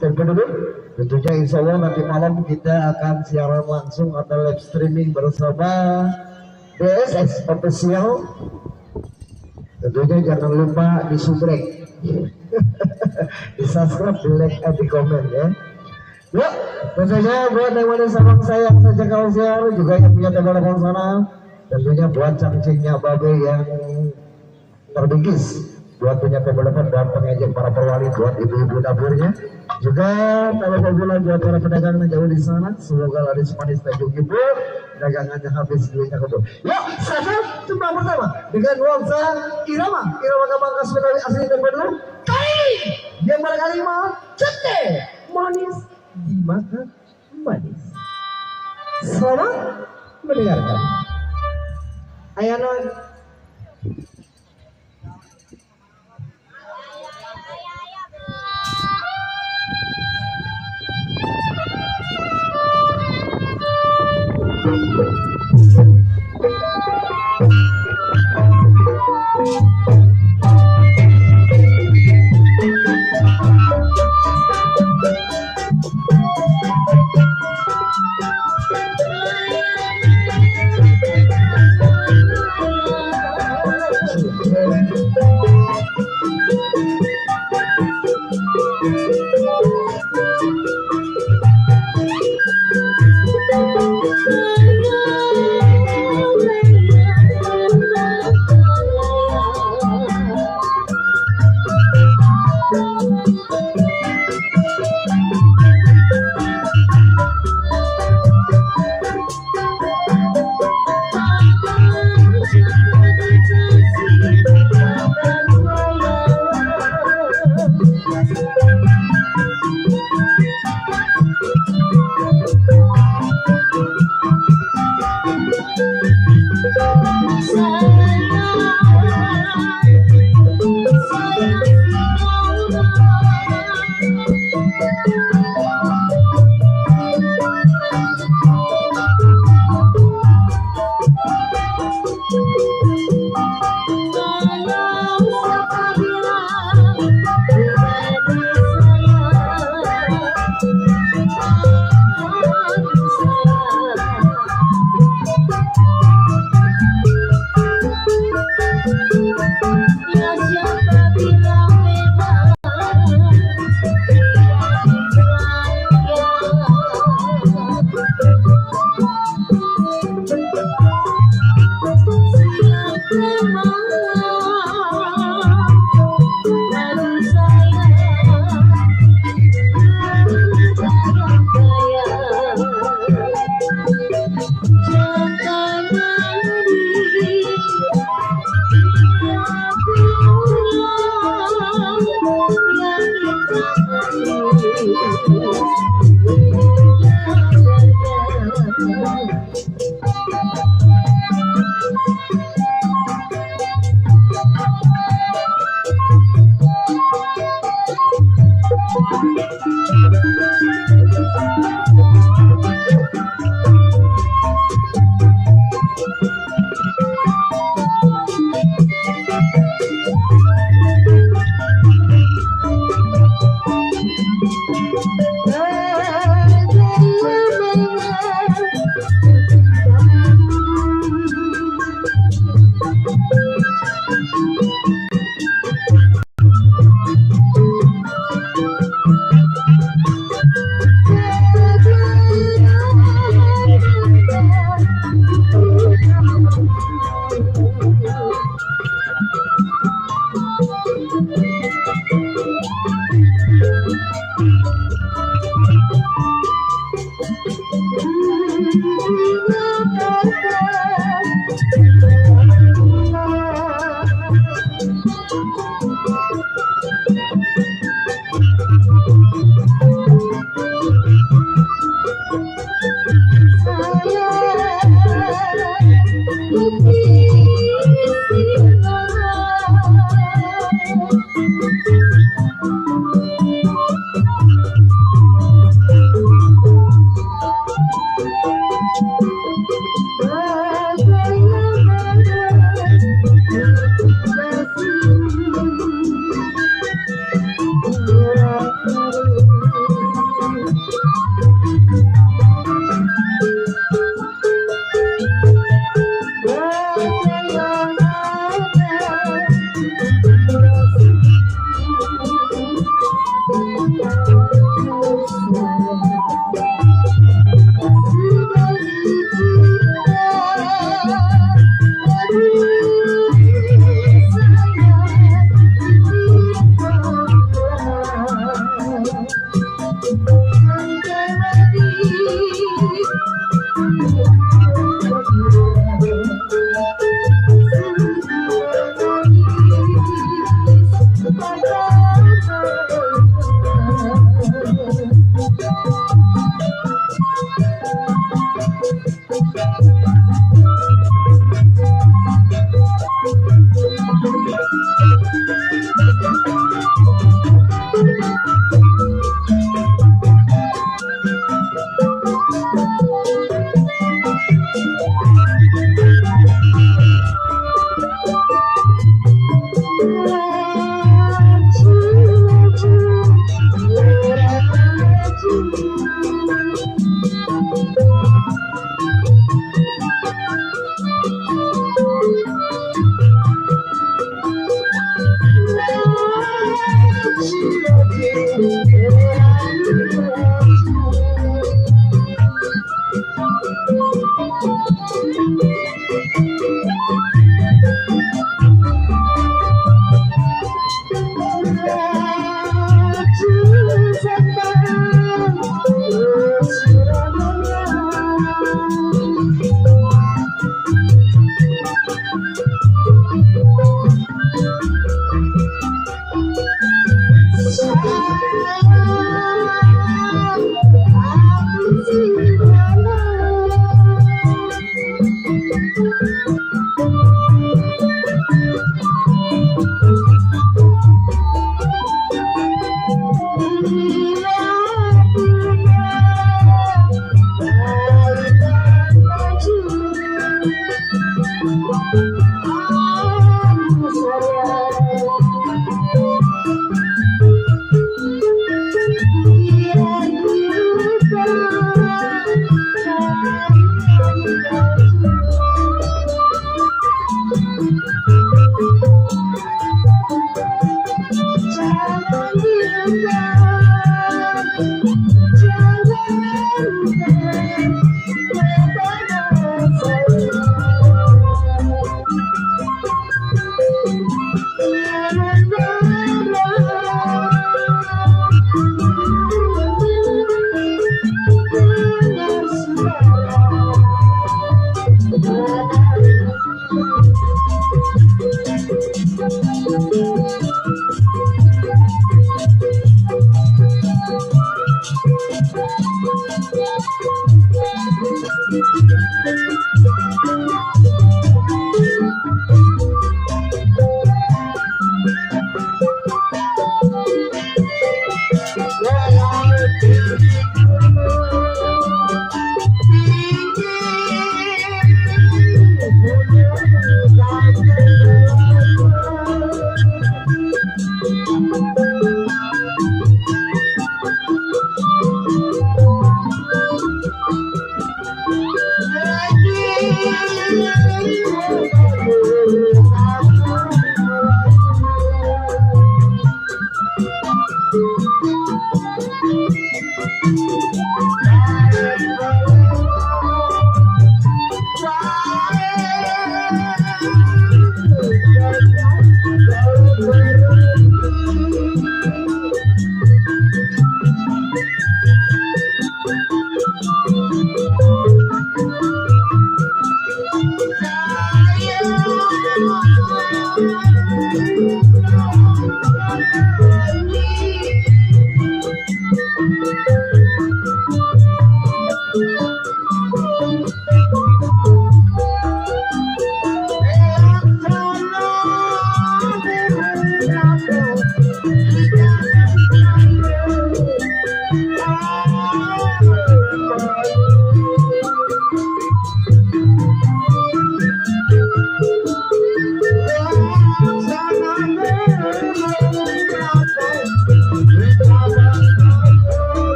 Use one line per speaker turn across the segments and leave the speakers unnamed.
Dan penduduk, tentunya insya Allah nanti malam kita akan siaran langsung atau live streaming bersama BSS Official. Tentunya jangan lupa di subrek, di subscribe, di like, di komen ya. Yuk, tentunya buat yang mana sabang sayang saja kau share, juga yang punya telepon sana. Tentunya buat cangcingnya babe yang terbingkis, buat punya telepon dan pengejek para perwali, buat ibu-ibu dapurnya. Juga telepon bulan buat para pedagang yang jauh di sana. Semoga laris manis tajuk ibu, dagangannya habis duitnya kebun. Yuk, satu tumbang pertama dengan nuansa irama Kabangkas Betawi asli dan benar. Kali yang barangkali mah cete manis dimakan manis. Selamat mendengarkan. Ayanon.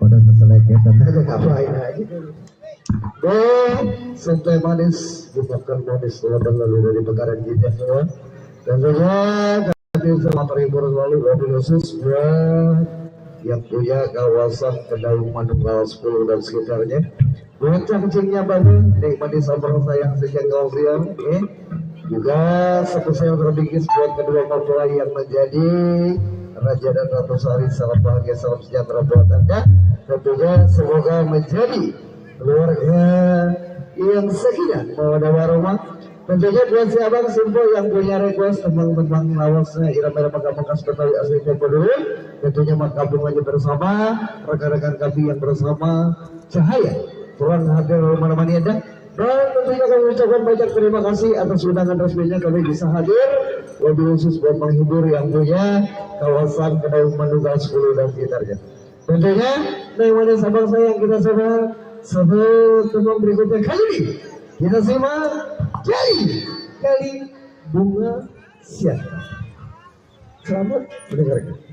pada selesai dan aja ngapain aja. Sampai manis bukan manis lalu dari pekaran kita semua. Tentunya kami sama terhibur selalu wabil khusus buat yang punya kawasan Kedaung Manunggal 10 dan sekitarnya. Buat cacingnya bagus, nikmati sabang sayang sejak kausian. Juga satu sayang terbingkis buat kedua mempelai yang menjadi Raja dan Ratu Sari. Salam bahagia, salam sejahtera buat Anda. Tentunya semoga menjadi keluarga yang sakinah mawaddah warahmah. Tentunya buat si abang simpel yang punya request tembang-tembang lawasnya irama-irama kampung Betawi asli tempo dulu. Tentunya makabung aja bersama rekan-rekan kami yang bersama Cahaya kurang hadir mana-mana ada. Dan tentunya kami ucapkan banyak terima kasih atas undangan resminya kami bisa hadir. Wabil khusus buat menghibur yang punya kawasan Kedaung Manunggal 10 dan sekitarnya. Tentunya dari sabang saya yang kita coba satu tembang berikutnya kali ini kita simak kali bunga siang. Selamat mendengarkan.